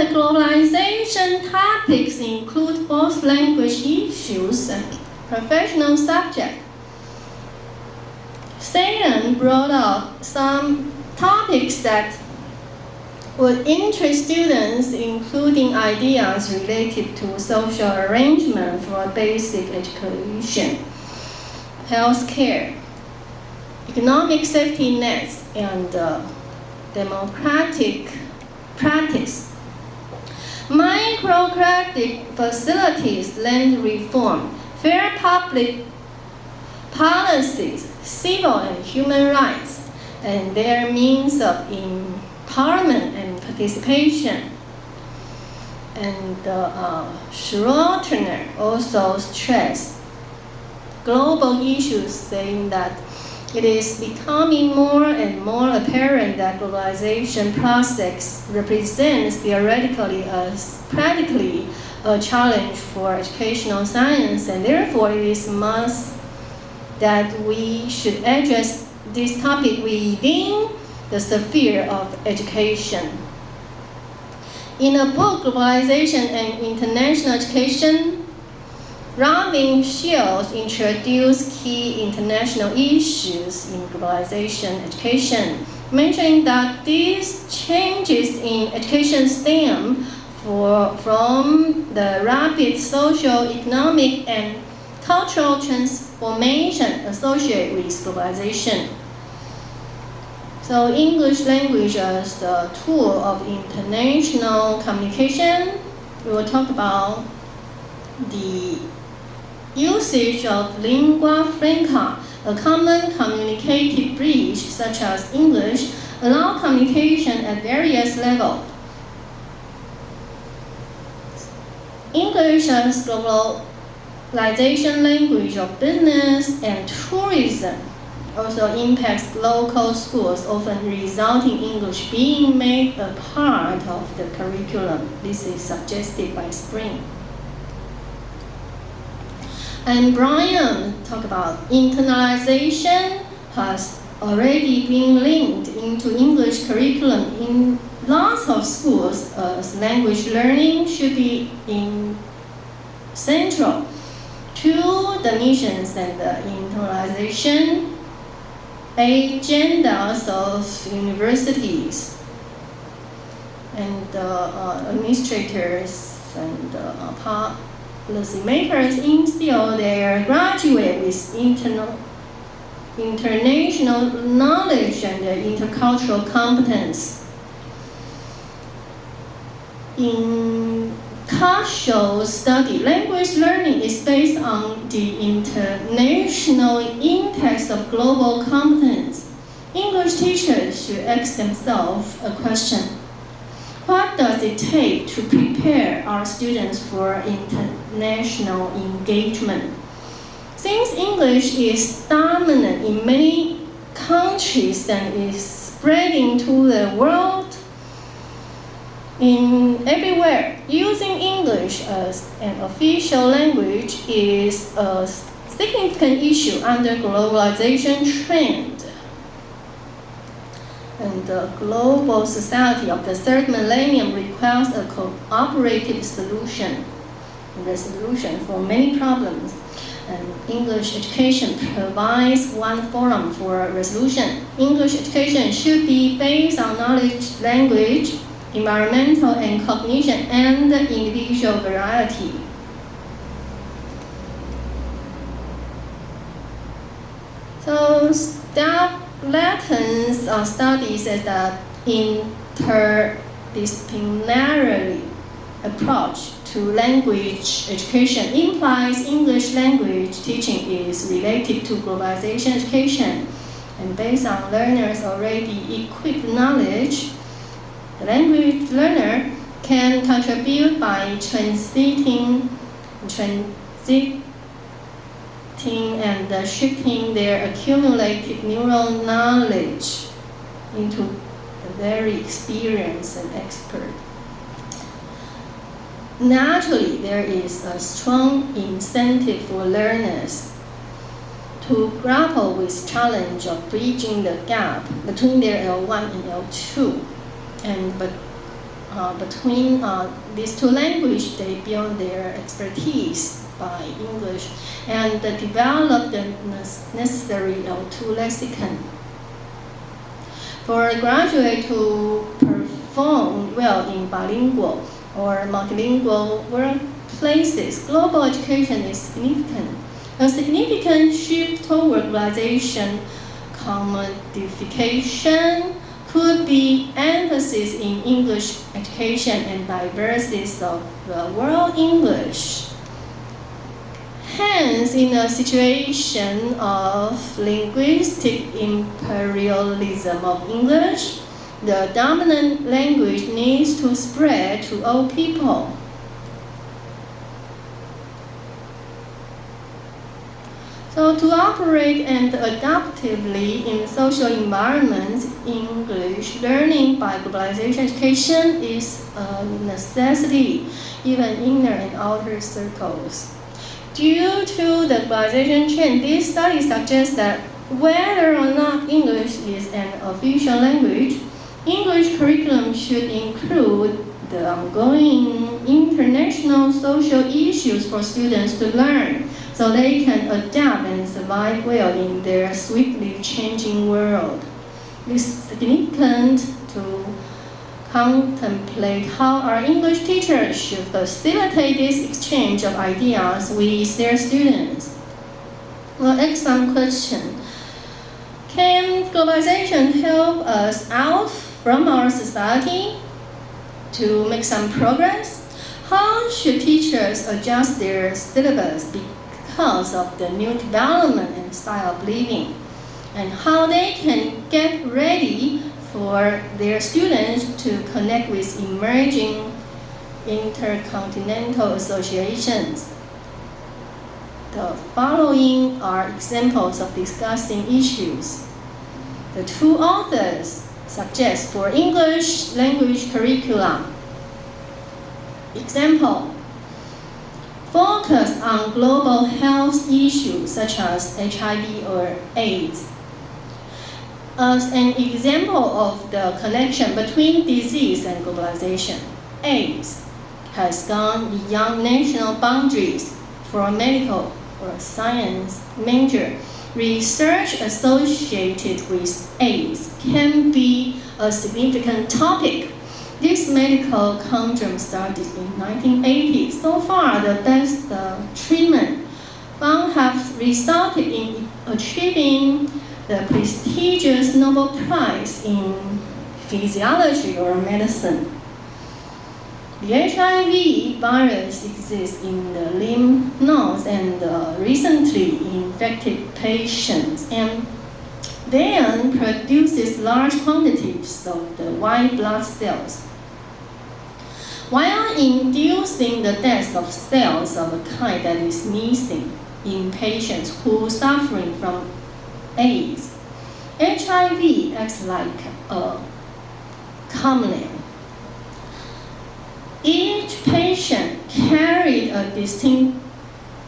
the globalization topics include both language issues and professional subjects. Satan brought up some topics that would interest students, including ideas related to social arrangement for basic education, healthcare, economic safety nets, and democratic practice. Microcredit facilities, land reform, fair public policies, civil and human rights, and their means of empowerment and participation. And Schroeder also stressed global issues, saying that it is becoming more and more apparent that globalization process represents theoretically as practically a challenge for educational science, and therefore it is must that we should address this topic within the sphere of education. In a book, Globalization and International Education, Robin Shields introduced key international issues in globalization education, mentioning that these changes in education stem from the rapid social, economic, and cultural transformation associated with globalization. So English language as a tool of international communication, we will talk about the usage of lingua franca, a common communicative bridge such as English, allow communication at various levels. English as globalization language of business and tourism also impacts local schools, often resulting in English being made a part of the curriculum. This is suggested by Spring. And Brian talked about internalization has already been linked into English curriculum in lots of schools, as language learning should be central to the missions and the internalization agendas of universities. And administrators and policymakers instill their graduates with international knowledge and intercultural competence. In casual study, language learning is based on the international index of global competence. English teachers should ask themselves a question: what does it take to prepare our students for international engagement? Since English is dominant in many countries and is spreading to the world everywhere, using English as an official language is a significant issue under globalization trend. And the global society of the third millennium requires a cooperative resolution for many problems. And English education provides one forum for resolution. English education should be based on knowledge, language, environmental and cognition, and individual variety. So Latton's study says that interdisciplinary approach to language education implies English language teaching is related to globalization education, and based on learners' already equipped knowledge, the language learner can contribute by transiting and shifting their accumulated neural knowledge into a very experienced and expert. Naturally, there is a strong incentive for learners to grapple with the challenge of bridging the gap between their L1 and L2. But between these two languages, they build their expertise by English and develop the necessary L2 lexicon. For a graduate to perform well in bilingual or multilingual workplaces, global education is significant. A significant shift toward globalization, commodification, could be emphasis in English education and diversities of world English. Hence, in a situation of linguistic imperialism of English, the dominant language needs to spread to all people. So to operate and adaptively in social environments, English learning by globalization education is a necessity, even inner and outer circles. Due to the globalization trend, this study suggests that whether or not English is an official language, English curriculum should include the ongoing international social issues for students to learn, so they can adapt and survive well in their swiftly changing world. It is significant to contemplate how our English teachers should facilitate this exchange of ideas with their students. We'll ask some question. Can globalization help us out from our society to make some progress? How should teachers adjust their syllabus because of the new development and style of living? And how they can get ready for their students to connect with emerging intercontinental associations? The following are examples of discussing issues. The two authors suggest for English language curriculum. Example: focus on global health issues such as HIV or AIDS. As an example of the connection between disease and globalization, AIDS has gone beyond national boundaries. For a medical or science major, research associated with AIDS can be a significant topic. This medical conundrum started in 1980. So far, the best treatment found have resulted in achieving the prestigious Nobel Prize in Physiology or Medicine. The HIV virus exists in the lymph nodes and recently infected patients, and then produces large quantities of the white blood cells, while inducing the death of cells of a kind that is missing in patients who are suffering from AIDS. HIV acts like a chameleon. Each patient carried a distinct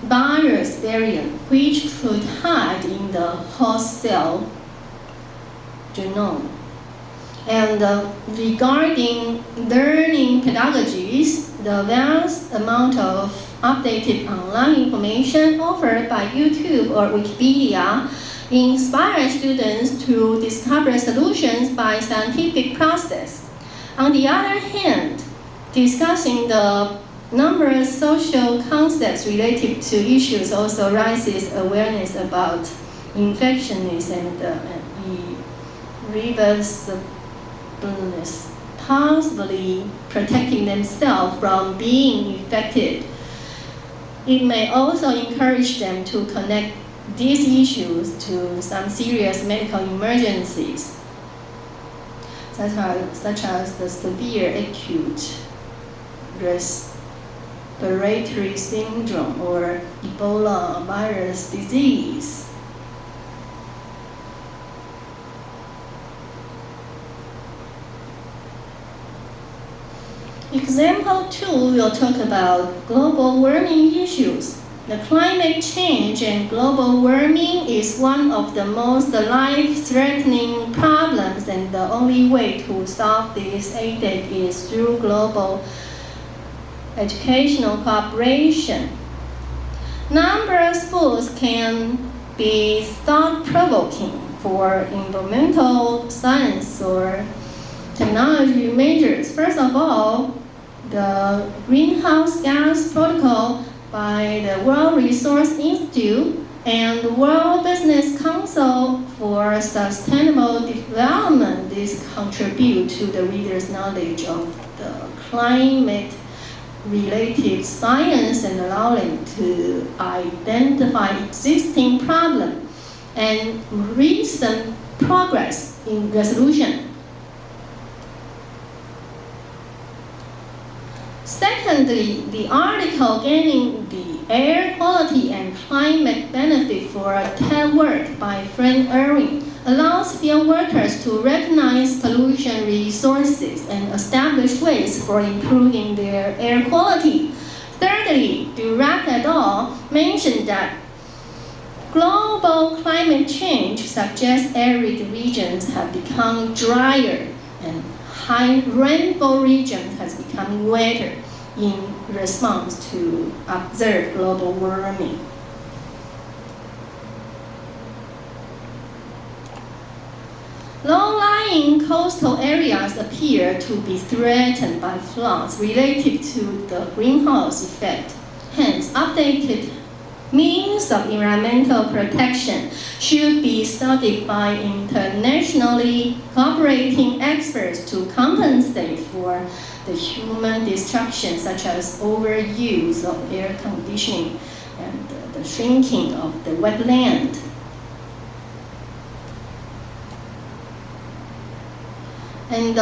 virus variant which could hide in the host cell genome. And regarding learning pedagogies, the vast amount of updated online information offered by YouTube or Wikipedia inspire students to discover solutions by scientific process. On the other hand, discussing the numerous social concepts related to issues also raises awareness about infections and irreversibleness, possibly protecting themselves from being infected. It may also encourage them to connect these issues to some serious medical emergencies, such as the severe acute respiratory syndrome or Ebola virus disease. Example 2 will talk about global warming issues. The climate change and global warming is one of the most life-threatening problems, and the only way to solve this headache is through global educational cooperation. Numerous books can be thought-provoking for environmental science or technology measures. First of all, the Greenhouse Gas Protocol by the World Resource Institute and the World Business Council for Sustainable Development. This contribute to the reader's knowledge of the climate-related science and allow them to identify existing problems and recent progress in resolution. Secondly, the article Gaining the Air Quality and Climate Benefit for TED Work by Frank Irwin allows field workers to recognize pollution resources and establish ways for improving their air quality. Thirdly, Durack et al. Mentioned that global climate change suggests arid regions have become drier and high rainfall regions has become wetter in response to observed global warming. Low-lying coastal areas appear to be threatened by floods related to the greenhouse effect. Hence, updated means of environmental protection should be studied by internationally cooperating experts to compensate for the human destruction, such as overuse of air conditioning and the shrinking of the wetland. And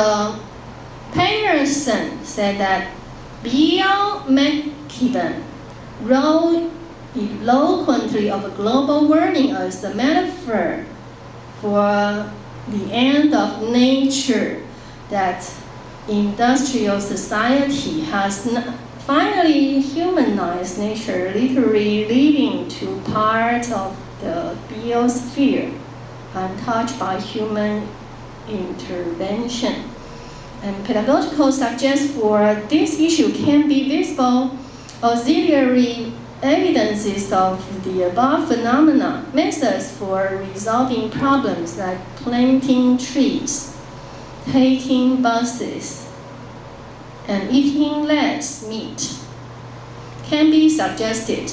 Patterson said that Bill McKibben wrote eloquently of global warming as a metaphor for the end of nature, that industrial society has finally humanized nature, literally leading to part of the biosphere untouched by human intervention. And pedagogical suggestions for this issue can be visible auxiliary evidences of the above phenomena, methods for resolving problems like planting trees, taking buses, and eating less meat can be suggested.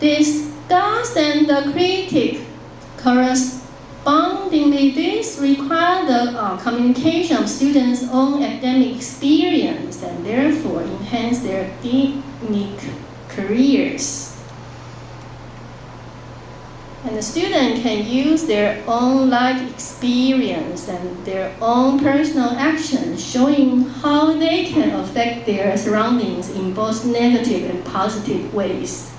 Discuss and critique correspondingly. This requires the communication of students' own academic experience and therefore enhance their academic careers. And the student can use their own life experience and their own personal actions, showing how they can affect their surroundings in both negative and positive ways.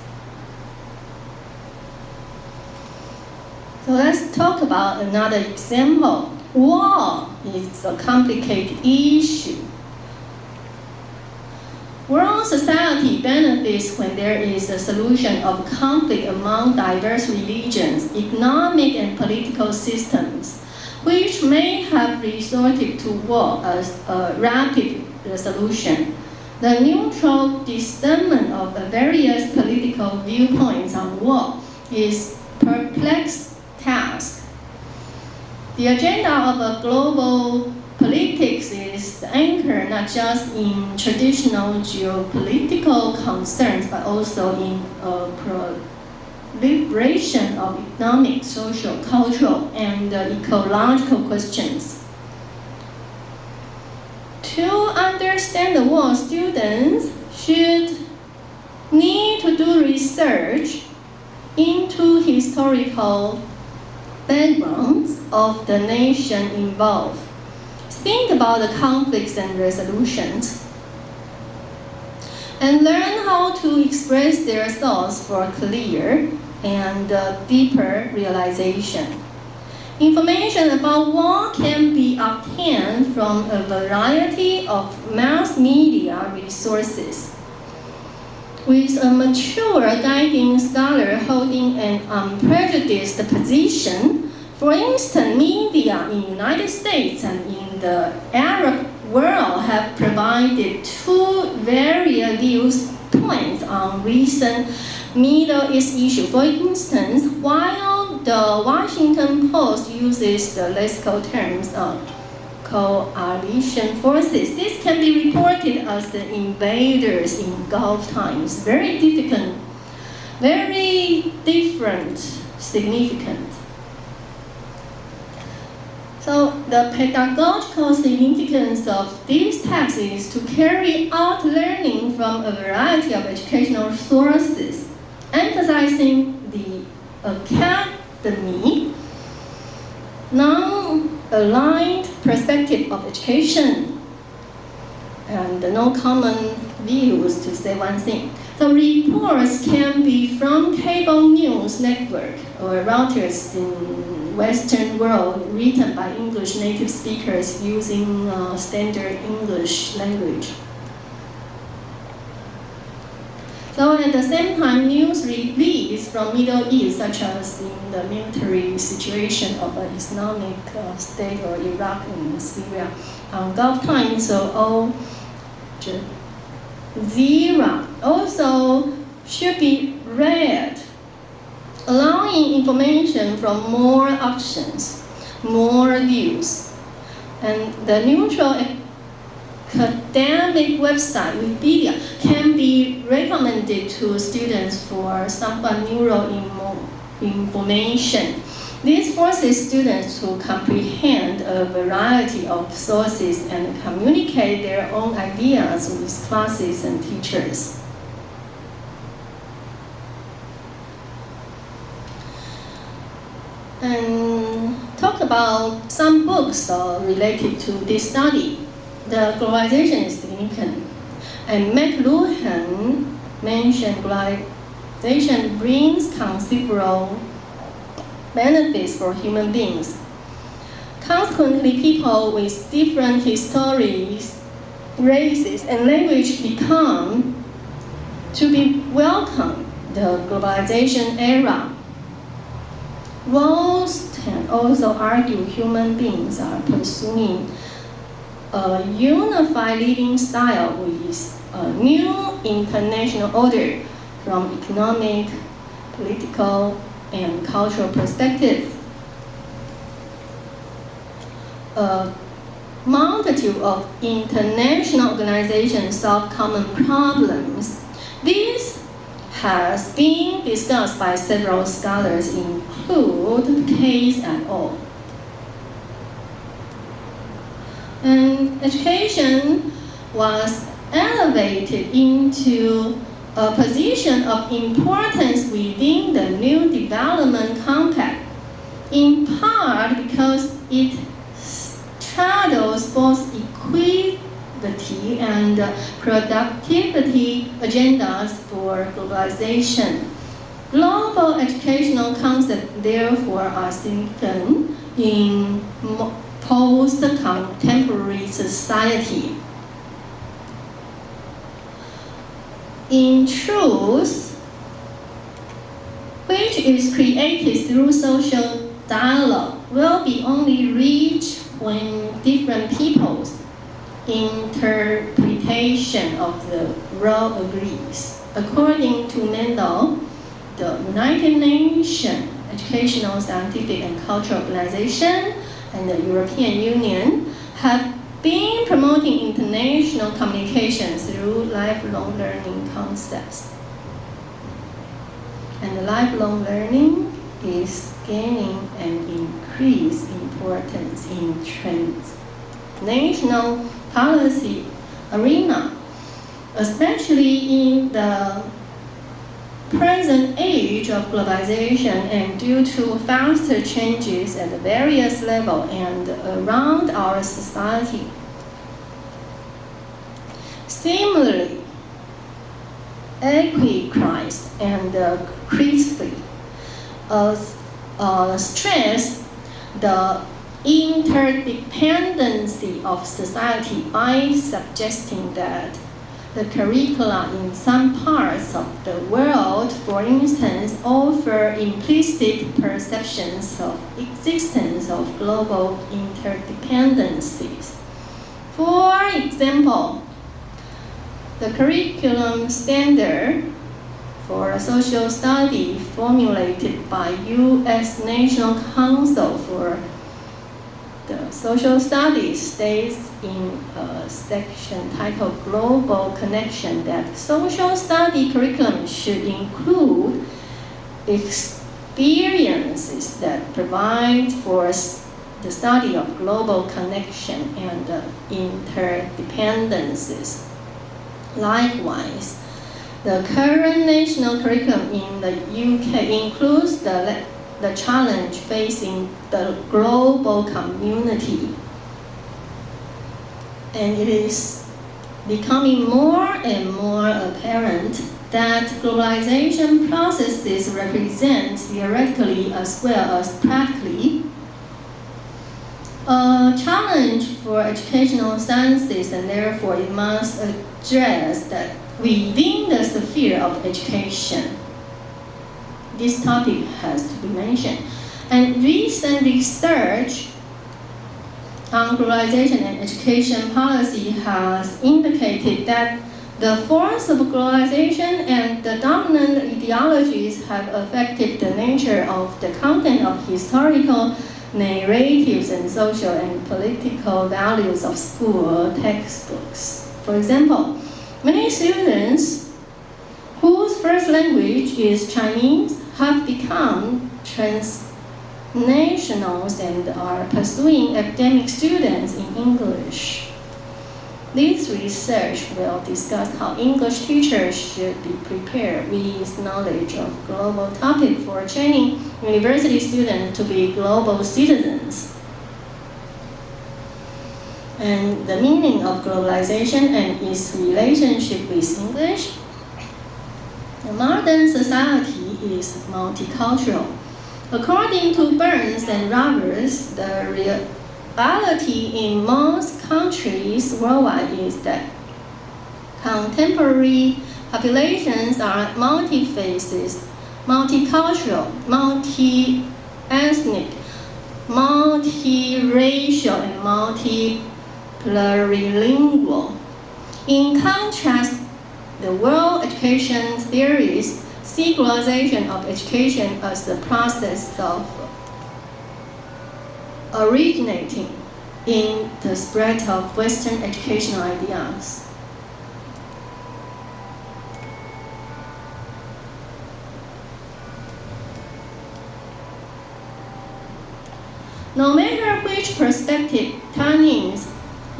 So let's talk about another example. War is a complicated issue. World society benefits when there is a solution of conflict among diverse religions, economic and political systems, which may have resorted to war as a rapid solution. The neutral discernment of various political viewpoints on war is a perplexed task. The agenda of a global politics is anchored not just in traditional geopolitical concerns, but also in a proliferation of economic, social, cultural, and ecological questions. To understand the war, students should need to do research into historical backgrounds of the nation involved. Think about the conflicts and resolutions, and learn how to express their thoughts for clear and deeper realization. Information about war can be obtained from a variety of mass media resources. with a mature guiding scholar holding an unprejudiced position. For instance, media in the United States and in the Arab world have provided two various viewpoints on recent Middle East issues. For instance, while the Washington Post uses the lexical terms coalition forces, this can be reported as the invaders in Gulf times. Very different significance. So the pedagogical significance of these texts is to carry out learning from a variety of educational sources, emphasizing the academy, non-aligned perspective of education, and no common views, to say one thing. The reports can be from cable news network or Reuters in Western world, written by English native speakers using standard English language. So at the same time, news released from Middle East, such as in the military situation of an Islamic State or Iraq and Syria, Gulf times, so Al Jazeera also should be read, allowing information from more options, more views. And the neutral academic website, Wikipedia, can be recommended to students for somewhat neural information. This forces students to comprehend a variety of sources and communicate their own ideas with classes and teachers. And talk about some books related to this study. The globalization is significant. And McLuhan mentioned globalization brings considerable benefits for human beings. Consequently, people with different histories, races, and language become to be welcome the globalization era. Rawls can also argue human beings are pursuing a unified living style with a new international order from economic, political, and cultural perspective. A multitude of international organizations solve common problems. This has been discussed by several scholars, include Case et al. And education was elevated into a position of importance within the new development context, in part because it straddles both equity and productivity agendas for globalization. Global educational concepts, therefore, are significant in post-contemporary society. In truth, which is created through social dialogue, will be only reached when different people's interpretation of the world agrees. According to Mendel, the United Nations Educational, Scientific, and Cultural Organization and the European Union have been promoting international communication through lifelong learning concepts. And lifelong learning is gaining an increased importance in transnational policy arena, especially in the present age of globalization and due to faster changes at various levels and around our society. Similarly, Equichrist and Crispy stress the interdependency of society by suggesting that the curricula in some parts of the world, for instance, offer implicit perceptions of existence of global interdependencies. For example, the curriculum standard for social study formulated by U.S. National Council for the Social Studies states in a section titled Global Connection that social study curriculum should include experiences that provide for the study of global connection and interdependencies. Likewise, the current national curriculum in the UK includes the challenge facing the global community. And it is becoming more and more apparent that globalization processes represent theoretically as well as practically a challenge for educational sciences, and therefore it must address that within the sphere of education. This topic has to be mentioned. And recent research on globalization and education policy has indicated that the force of globalization and the dominant ideologies have affected the nature of the content of historical narratives and social and political values of school textbooks. For example, many students whose first language is Chinese have become transnationals and are pursuing academic students in English. This research will discuss how English teachers should be prepared with knowledge of global topics for training university students to be global citizens. And the meaning of globalization and its relationship with English. The modern society is multicultural. According to Burns and Roberts, the reality in most countries worldwide is that contemporary populations are multi-faces, multicultural, multi-ethnic, multi-racial, and multi-plurilingual. In contrast, the world education theorists see globalization of education as the process of originating in the spread of Western educational ideas. No matter which perspective Chinese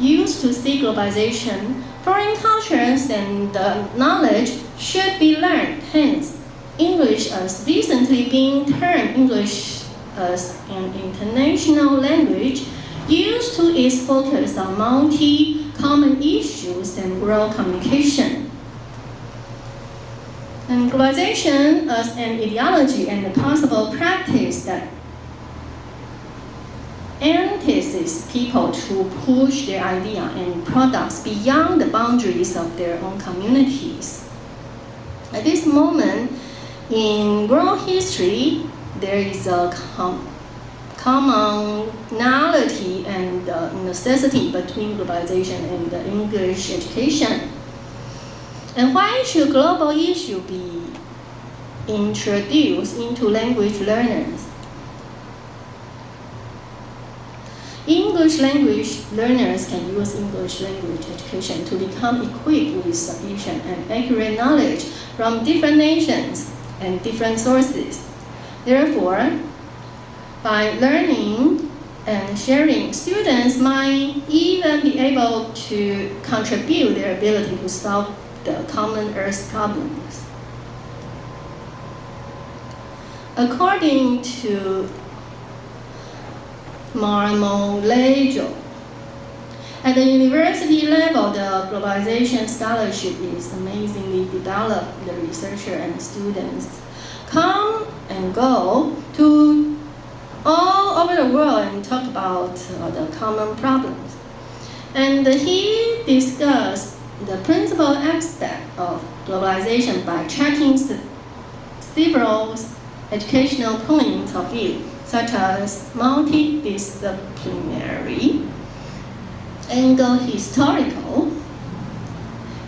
used to see globalization, foreign cultures and knowledge should be learned. Hence, English has recently been termed English as an international language used to its focus on multi-common issues and world communication. And globalization as an ideology and a possible practice that entices people to push their idea and products beyond the boundaries of their own communities. At this moment in world history, there is a commonality and necessity between globalization and English education. And why should global issues be introduced into language learners? English language learners can use English language education to become equipped with sufficient and accurate knowledge from different nations and different sources. Therefore, by learning and sharing, students might even be able to contribute their ability to solve the common earth problems. According to Marmolejo, at the university level, the globalization scholarship is amazingly developed. The researcher and students come and go to all over the world and talk about the common problems. And he discussed the principal aspect of globalization by tracking several educational points of view, such as multidisciplinary, historical,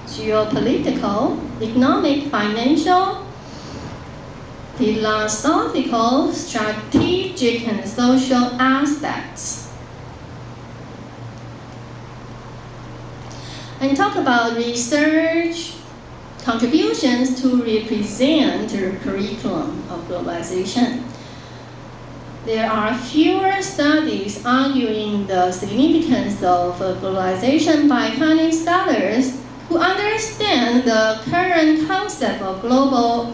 geopolitical, economic, financial, philosophical, strategic, and social aspects. And talk about research contributions to represent the curriculum of globalization. There are fewer studies arguing the significance of globalization by Chinese scholars who understand the current concept of global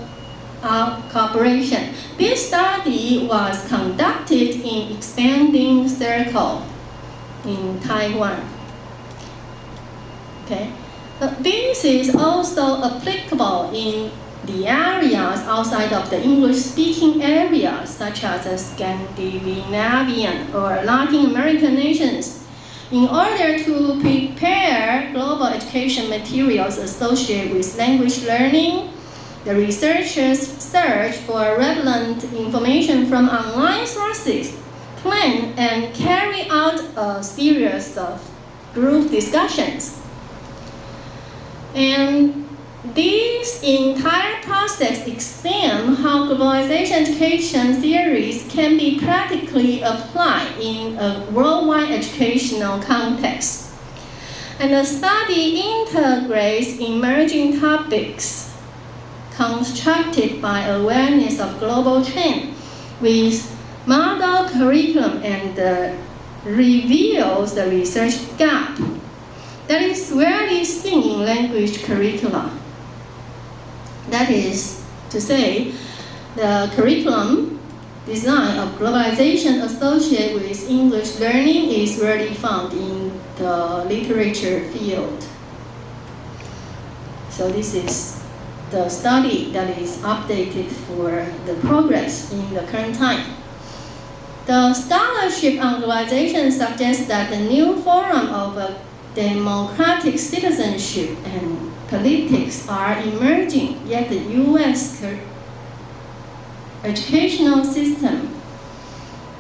cooperation. This study was conducted in Expanding Circle in Taiwan. Okay. This is also applicable in the areas outside of the English-speaking areas, such as the Scandinavian or Latin American nations. In order to prepare global education materials associated with language learning, the researchers search for relevant information from online sources, plan and carry out a series of group discussions. And this entire process examines how globalization education theories can be practically applied in a worldwide educational context. And the study integrates emerging topics constructed by awareness of global trends with model curriculum and reveals the research gap that is rarely seen in language curricula. That is to say, the curriculum design of globalization associated with English learning is rarely found in the literature field. So this is the study that is updated for the progress in the current time. The scholarship on globalization suggests that the new form of democratic citizenship and politics are emerging, yet the U.S. educational system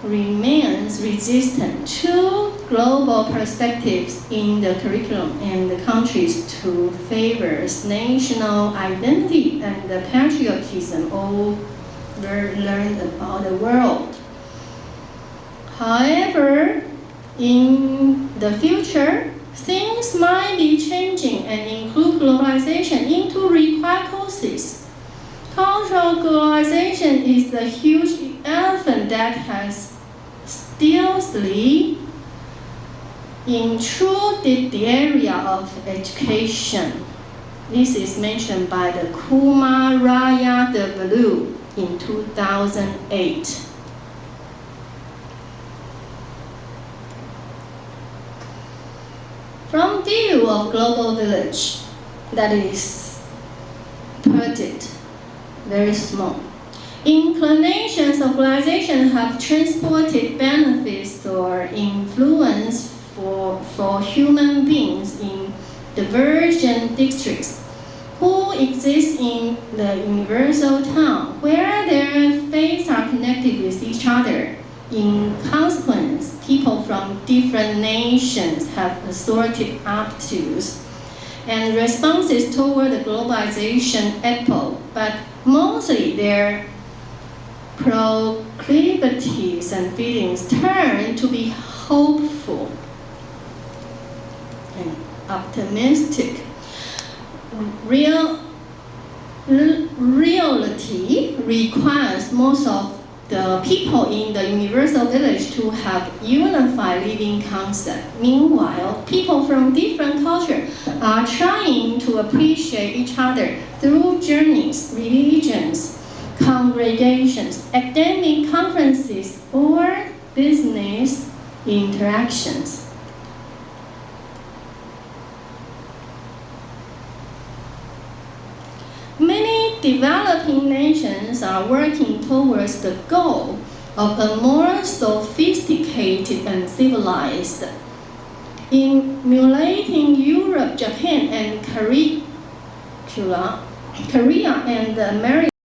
remains resistant to global perspectives in the curriculum and the countries to favors national identity and the patriotism all learned about the world. However, in the future, things might be changing and include globalization into required courses. Cultural globalization is a huge elephant that has stealthily intruded the area of education. This is mentioned by the Kumar Raya W. in 2008. From view of global village, that is, put it very small. Inclinations of globalization have transported benefits or influence for human beings in divergent districts who exist in the universal town where their faiths are connected with each other. In consequence, people from different nations have assorted aptitudes and responses toward the globalization epoch, but mostly their proclivities and feelings turn to be hopeful and optimistic. Reality requires most of the people in the universal village to have unified living concept. Meanwhile, people from different cultures are trying to appreciate each other through journeys, religions, congregations, academic conferences, or business interactions. Many developing nations are working towards the goal of a more sophisticated and civilized emulating Europe, Japan, and Korea and America.